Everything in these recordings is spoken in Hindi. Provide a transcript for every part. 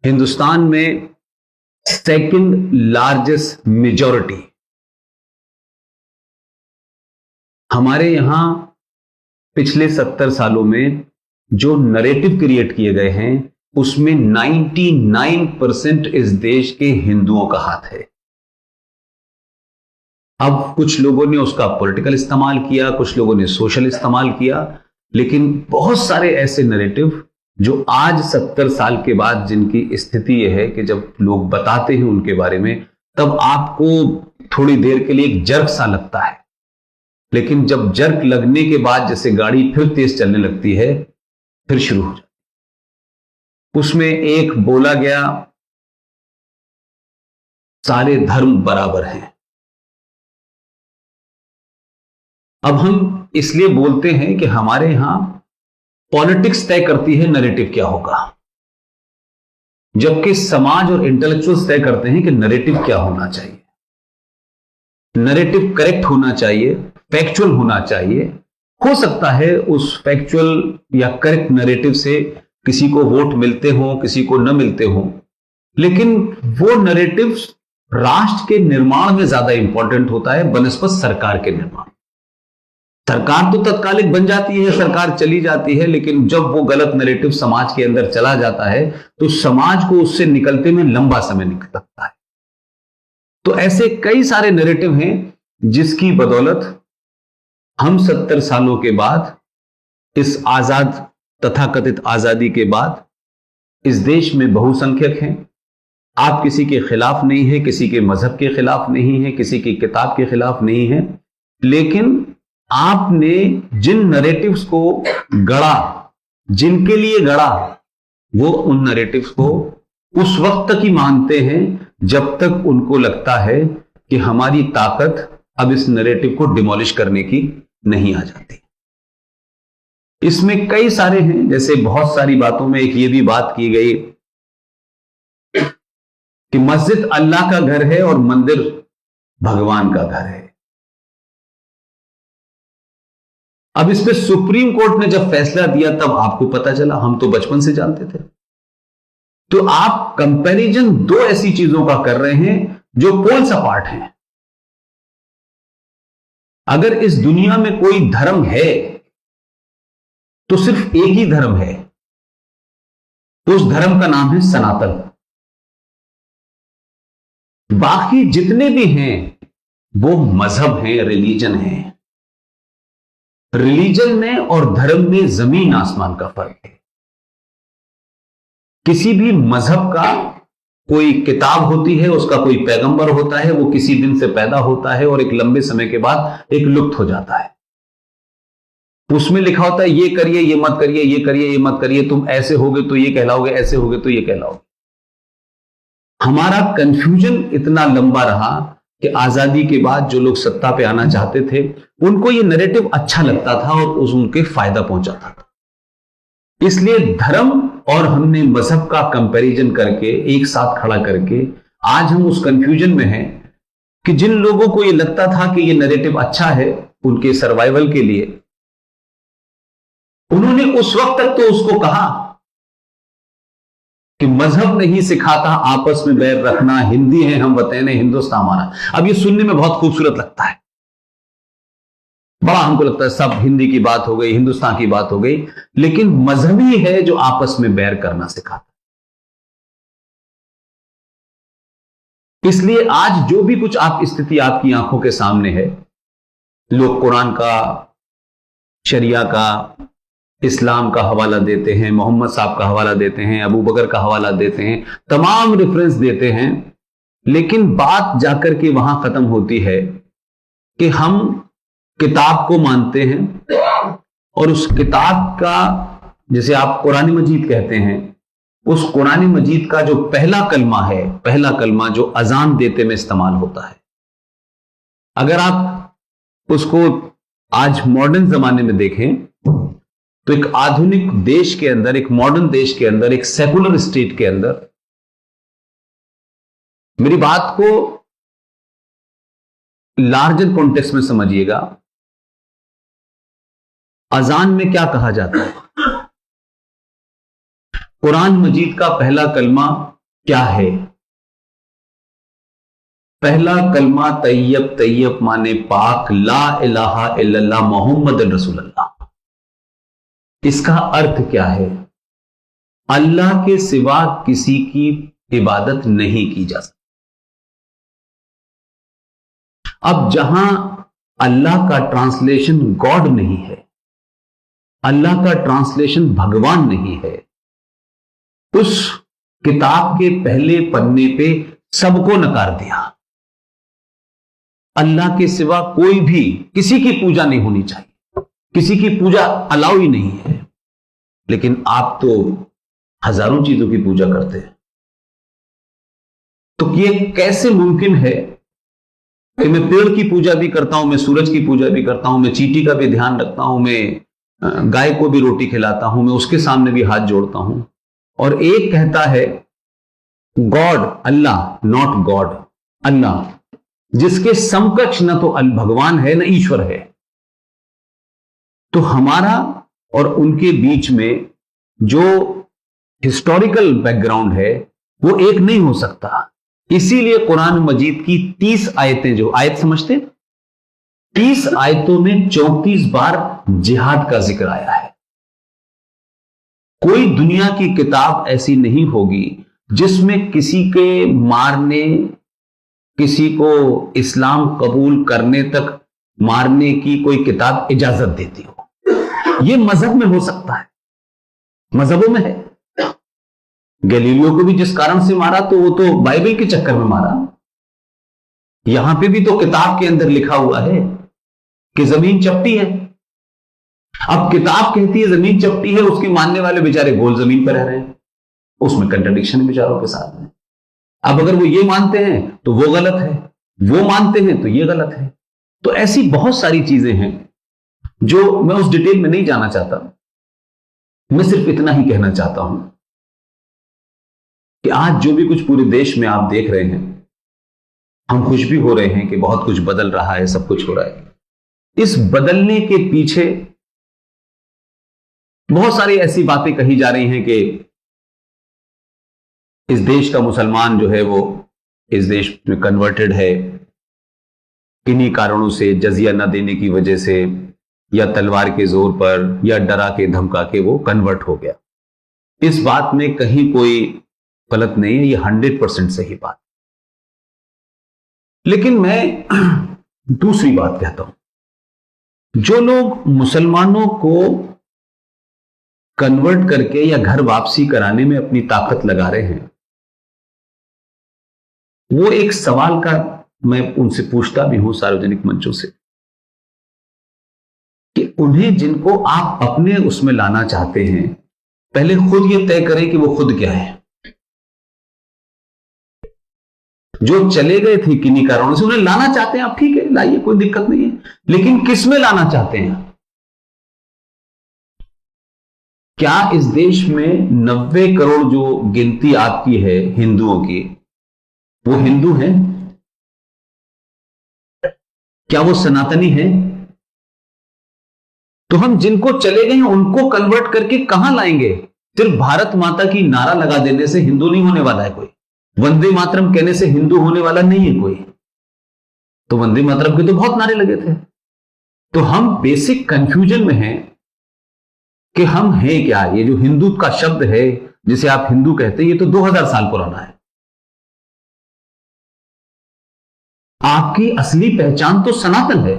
हिंदुस्तान में सेकंड लार्जेस्ट मेजॉरिटी हमारे यहां पिछले 70 सालों में जो नरेटिव क्रिएट किए गए हैं उसमें 99% इस देश के हिंदुओं का हाथ है। अब कुछ लोगों ने उसका पॉलिटिकल इस्तेमाल किया, कुछ लोगों ने सोशल इस्तेमाल किया, लेकिन बहुत सारे ऐसे नरेटिव जो आज 70 साल के बाद जिनकी स्थिति यह है कि जब लोग बताते हैं उनके बारे में तब आपको थोड़ी देर के लिए एक जर्क सा लगता है, लेकिन जब जर्क लगने के बाद जैसे गाड़ी फिर तेज चलने लगती है फिर शुरू हो जाती है। उसमें एक बोला गया सारे धर्म बराबर हैं। अब हम इसलिए बोलते हैं कि हमारे यहां पॉलिटिक्स तय करती है नैरेटिव क्या होगा, जबकि समाज और इंटेलेक्चुअल्स तय करते हैं कि नैरेटिव क्या होना चाहिए। नैरेटिव करेक्ट होना चाहिए, फैक्चुअल होना चाहिए। हो सकता है उस फैक्चुअल या करेक्ट नैरेटिव से किसी को वोट मिलते हो, किसी को न मिलते हो, लेकिन वो नैरेटिव राष्ट्र के निर्माण में ज्यादा इंपॉर्टेंट होता है बनस्पत सरकार के निर्माण। सरकार तो तत्कालिक बन जाती है, सरकार चली जाती है, लेकिन जब वो गलत नैरेटिव समाज के अंदर चला जाता है तो समाज को उससे निकलते में लंबा समय निकल सकता है। तो ऐसे कई सारे नैरेटिव हैं जिसकी बदौलत हम 70 सालों के बाद इस आजाद तथाकथित आजादी के बाद इस देश में बहुसंख्यक हैं। आप किसी के खिलाफ नहीं है, किसी के मजहब के खिलाफ नहीं है, किसी की किताब के खिलाफ नहीं है, लेकिन आपने जिन नैरेटिव्स को गढ़ा, जिनके लिए गढ़ा, वो उन नैरेटिव्स को उस वक्त तक ही मानते हैं जब तक उनको लगता है कि हमारी ताकत अब इस नैरेटिव को डिमोलिश करने की नहीं आ जाती। इसमें कई सारे हैं, जैसे बहुत सारी बातों में एक ये भी बात की गई कि मस्जिद अल्लाह का घर है और मंदिर भगवान का घर है। अब इस पे सुप्रीम कोर्ट ने जब फैसला दिया तब आपको पता चला, हम तो बचपन से जानते थे। तो आप कंपैरिजन दो ऐसी चीजों का कर रहे हैं जो पोल्स अपार्ट हैं। अगर इस दुनिया में कोई धर्म है तो सिर्फ एक ही धर्म है, तो उस धर्म का नाम है सनातन। बाकी जितने भी हैं वो मजहब हैं, रिलीजन है। रिलीजन में और धर्म में जमीन आसमान का फर्क है। किसी भी मजहब का कोई किताब होती है, उसका कोई पैगंबर होता है, वो किसी दिन से पैदा होता है और एक लंबे समय के बाद एक लुप्त हो जाता है। उसमें लिखा होता है ये करिए, ये मत करिए, ये करिए, ये मत करिए, तुम ऐसे होगे तो ये कहलाओगे, ऐसे होगे तो ये कहलाओगे। हमारा कंफ्यूजन इतना लंबा रहा कि आजादी के बाद जो लोग सत्ता पे आना चाहते थे उनको ये नैरेटिव अच्छा लगता था और उनके फायदा पहुंचाता था। इसलिए धर्म और हमने मजहब का कंपैरिजन करके एक साथ खड़ा करके आज हम उस कंफ्यूजन में हैं कि जिन लोगों को ये लगता था कि ये नैरेटिव अच्छा है उनके सर्वाइवल के लिए, उन्होंने उस वक्त तक तो उसको कहा कि मजहब नहीं सिखाता आपस में बैर रखना, हिंदी है हम वतन हिंदुस्तान हमारा। अब ये सुनने में बहुत खूबसूरत लगता है, बड़ा हमको लगता है सब हिंदी की बात हो गई, हिंदुस्तान की बात हो गई, लेकिन मजहबी है जो आपस में बैर करना सिखाता। इसलिए आज जो भी कुछ आप स्थिति आपकी आंखों के सामने है, लोग कुरान का, शरिया का, इस्लाम का हवाला देते हैं, मोहम्मद साहब का हवाला देते हैं, अबू बकर का हवाला देते हैं, तमाम रेफरेंस देते हैं, लेकिन बात जाकर के वहां खत्म होती है कि हम किताब को मानते हैं और उस किताब का, जैसे आप कुरान मजीद कहते हैं, उस कुरान मजीद का जो पहला कलमा है, पहला कलमा जो अजान देते में इस्तेमाल होता है, अगर आप उसको आज मॉडर्न जमाने में देखें तो एक आधुनिक देश के अंदर, एक मॉडर्न देश के अंदर, एक सेकुलर स्टेट के अंदर, मेरी बात को लार्जर कॉन्टेक्स्ट में समझिएगा, अजान में क्या कहा जाता है? कुरान मजीद का पहला कलमा क्या है? पहला कलमा तैयब, तैयब माने पाक, ला इलाहा इल्लल्लाह मोहम्मद रसूलुल्लाह। इसका अर्थ क्या है? अल्लाह के सिवा किसी की इबादत नहीं की जा सकती। अब जहां अल्लाह का ट्रांसलेशन गॉड नहीं है, अल्लाह का ट्रांसलेशन भगवान नहीं है, उस किताब के पहले पन्ने पे सबको नकार दिया। अल्लाह के सिवा कोई भी, किसी की पूजा नहीं होनी चाहिए, किसी की पूजा अलाउ ही नहीं है। लेकिन आप तो हजारों चीजों की पूजा करते हैं। तो ये कैसे मुमकिन है कि मैं पेड़ की पूजा भी करता हूं, मैं सूरज की पूजा भी करता हूं, मैं चींटी का भी ध्यान रखता हूं, मैं गाय को भी रोटी खिलाता हूं, मैं उसके सामने भी हाथ जोड़ता हूं, और एक कहता है गॉड अल्लाह, नॉट गॉड अल्लाह, जिसके समकक्ष न तो भगवान है न ईश्वर है। तो हमारा और उनके बीच में जो हिस्टोरिकल बैकग्राउंड है वो एक नहीं हो सकता। इसीलिए कुरान मजीद की 30 आयतें, जो आयत समझते, 30 आयतों में 34 बार जिहाद का जिक्र आया है। कोई दुनिया की किताब ऐसी नहीं होगी जिसमें किसी के मारने, किसी को इस्लाम कबूल करने तक मारने की कोई किताब इजाजत देती हो। यह मजहब में हो सकता है, मजहबों में है। गैलीलियो को भी जिस कारण से मारा तो वो तो बाइबल के चक्कर में मारा। यहां पे भी तो किताब के अंदर लिखा हुआ है कि जमीन चपटी है। अब किताब कहती है जमीन चपटी है, उसके मानने वाले बेचारे गोल जमीन पर रह रहे हैं। उसमें कंट्राडिक्शन बेचारों के साथ में। अब अगर वो ये मानते हैं तो वो गलत है, वो मानते हैं तो ये गलत है। तो ऐसी बहुत सारी चीजें हैं जो मैं उस डिटेल में नहीं जाना चाहता। मैं सिर्फ इतना ही कहना चाहता हूं कि आज जो भी कुछ पूरे देश में आप देख रहे हैं, हम खुश भी हो रहे हैं कि बहुत कुछ बदल रहा है, सब कुछ हो रहा है। इस बदलने के पीछे बहुत सारी ऐसी बातें कही जा रही हैं कि इस देश का मुसलमान जो है वो इस देश में कन्वर्टेड है, किन्हीं कारणों से, जजिया न देने की वजह से, या तलवार के जोर पर, या डरा के धमका के वो कन्वर्ट हो गया। इस बात में कहीं कोई गलत नहीं है, ये 100% सही बात। लेकिन मैं दूसरी बात कहता हूं, जो लोग मुसलमानों को कन्वर्ट करके या घर वापसी कराने में अपनी ताकत लगा रहे हैं, वो एक सवाल का मैं उनसे पूछता भी हूं सार्वजनिक मंचों से कि उन्हें, जिनको आप अपने उसमें लाना चाहते हैं, पहले खुद ये तय करें कि वो खुद क्या है। जो चले गए थे किन्हीं कारणों से, उन्हें लाना चाहते हैं आप, ठीक है लाइए, कोई दिक्कत नहीं है, लेकिन किस में लाना चाहते हैं? क्या इस देश में 90 करोड़ जो गिनती आपकी है हिंदुओं की, वो हिंदू हैं? क्या वो सनातनी हैं? तो हम जिनको चले गए हैं उनको कन्वर्ट करके कहां लाएंगे? सिर्फ भारत माता की नारा लगा देने से हिंदू नहीं होने वाला है कोई, वंदे मातरम कहने से हिंदू होने वाला नहीं है कोई। तो वंदे मातरम के तो बहुत नारे लगे थे। तो हम बेसिक कंफ्यूजन में हैं कि हम हैं क्या। ये जो हिंदू का शब्द है, जिसे आप हिंदू कहते हैं, ये तो 2000 साल पुराना है। आपकी असली पहचान तो सनातन है।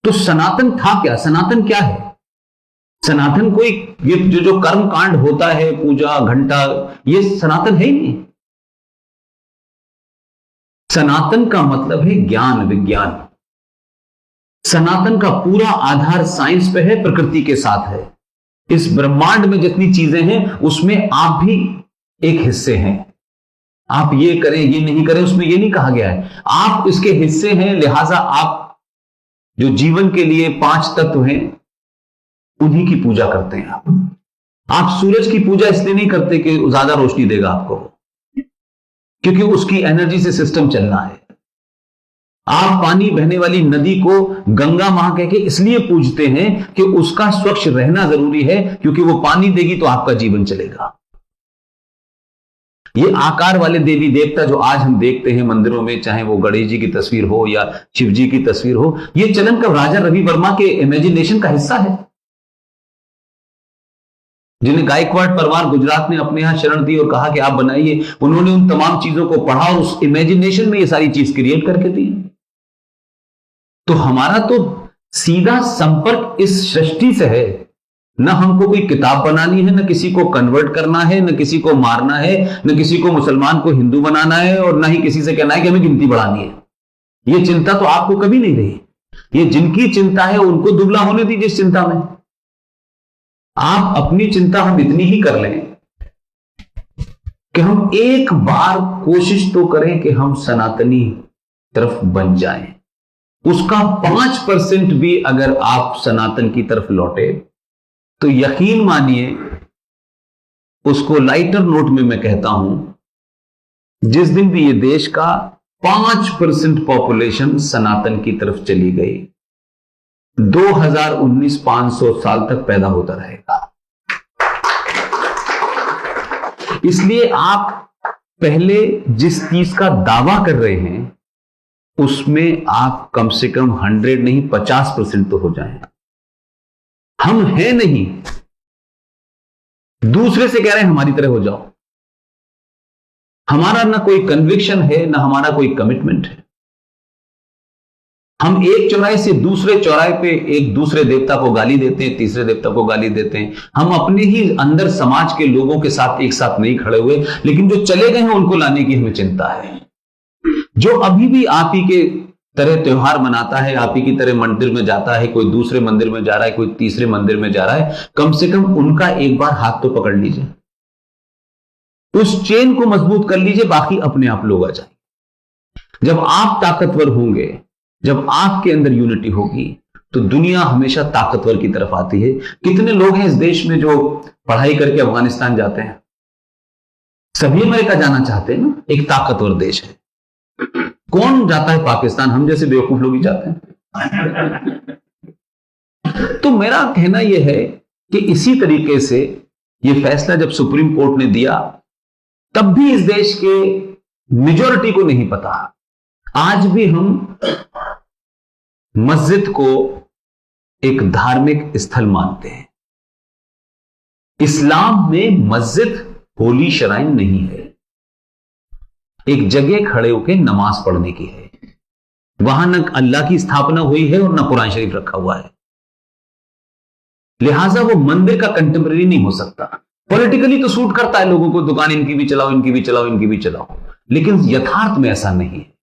तो सनातन था क्या? सनातन क्या है? सनातन कोई ये जो कर्म कांड होता है, पूजा घंटा, ये सनातन है ही नहीं। सनातन का मतलब है ज्ञान, विज्ञान। सनातन का पूरा आधार साइंस पे है, प्रकृति के साथ है। इस ब्रह्मांड में जितनी चीजें हैं उसमें आप भी एक हिस्से हैं। आप ये करें ये नहीं करें उसमें ये नहीं कहा गया है, आप इसके हिस्से हैं। लिहाजा आप जो जीवन के लिए 5 तत्व हैं उन्हीं की पूजा करते हैं। आप सूरज की पूजा इसलिए नहीं करते कि ज्यादा रोशनी देगा आपको, क्योंकि उसकी एनर्जी से सिस्टम चलना है। आप पानी बहने वाली नदी को गंगा मां कह के इसलिए पूजते हैं कि उसका स्वच्छ रहना जरूरी है, क्योंकि वो पानी देगी तो आपका जीवन चलेगा। ये आकार वाले देवी देवता जो आज हम देखते हैं मंदिरों में, चाहे वो गणेश जी की तस्वीर हो या शिव जी की तस्वीर हो, ये चलन कब राजा रवि वर्मा के इमेजिनेशन का हिस्सा है, जिन्हें गायकवाड़ परिवार गुजरात ने अपने यहां शरण दी और कहा कि आप बनाइए। उन्होंने उन तमाम चीजों को पढ़ा और उस इमेजिनेशन में ये सारी चीज क्रिएट करके दी। तो हमारा तो सीधा संपर्क इस सृष्टि से है। न हमको कोई किताब बनानी है, न किसी को कन्वर्ट करना है, न किसी को मारना है, न किसी को मुसलमान को हिंदू बनाना है, और न ही किसी से कहना है कि हमें गिनती बढ़ानी है। यह चिंता तो आपको कभी नहीं रही। ये जिनकी चिंता है उनको दुबला होने दीजिए इस चिंता में। आप अपनी चिंता हम इतनी ही कर लें कि हम एक बार कोशिश तो करें कि हम सनातनी तरफ बन जाएं। उसका 5% भी अगर आप सनातन की तरफ लौटे तो यकीन मानिए, उसको लाइटर नोट में मैं कहता हूं, जिस दिन भी ये देश का 5% पॉपुलेशन सनातन की तरफ चली गई, 2019 500 साल तक पैदा होता रहेगा। इसलिए आप पहले जिस चीज का दावा कर रहे हैं उसमें आप कम से कम 100 नहीं 50% तो हो जाएं। हम हैं नहीं, दूसरे से कह रहे हैं हमारी तरह हो जाओ। हमारा ना कोई कन्विक्शन है, ना हमारा कोई कमिटमेंट है। हम एक चौराहे से दूसरे चौराहे पे एक दूसरे देवता को गाली देते हैं, तीसरे देवता को गाली देते हैं। हम अपने ही अंदर समाज के लोगों के साथ एक साथ नहीं खड़े हुए, लेकिन जो चले गए हैं उनको लाने की हमें चिंता है। जो अभी भी आप ही के तरह त्योहार मनाता है, आप ही की तरह मंदिर में जाता है, कोई दूसरे मंदिर में जा रहा है, कोई तीसरे मंदिर में जा रहा है, कम से कम उनका एक बार हाथ तो पकड़ लीजिए, उस चेन को मजबूत कर लीजिए, बाकी अपने आप लोग आ जाएंगे। जब आप ताकतवर होंगे, जब आपके अंदर यूनिटी होगी, तो दुनिया हमेशा ताकतवर की तरफ आती है। कितने लोग हैं इस देश में जो पढ़ाई करके अफगानिस्तान जाते हैं? सभी अमेरिका जाना चाहते हैं ना, एक ताकतवर देश है। कौन जाता है पाकिस्तान? हम जैसे बेवकूफ लोग ही जाते हैं। तो मेरा कहना यह है कि इसी तरीके से यह फैसला जब सुप्रीम कोर्ट ने दिया, तब भी इस देश के मेजॉरिटी को नहीं पता। आज भी हम मस्जिद को एक धार्मिक स्थल मानते हैं। इस्लाम में मस्जिद होली शराइन नहीं है, एक जगह खड़े होकर नमाज पढ़ने की है। वहां न अल्लाह की स्थापना हुई है और न कुरान शरीफ रखा हुआ है। लिहाजा वो मंदिर का कंटेम्परेरी नहीं हो सकता। पॉलिटिकली तो सूट करता है लोगों को, दुकान इनकी भी चलाओ, इनकी भी चलाओ, इनकी भी चलाओ, लेकिन यथार्थ में ऐसा नहीं है।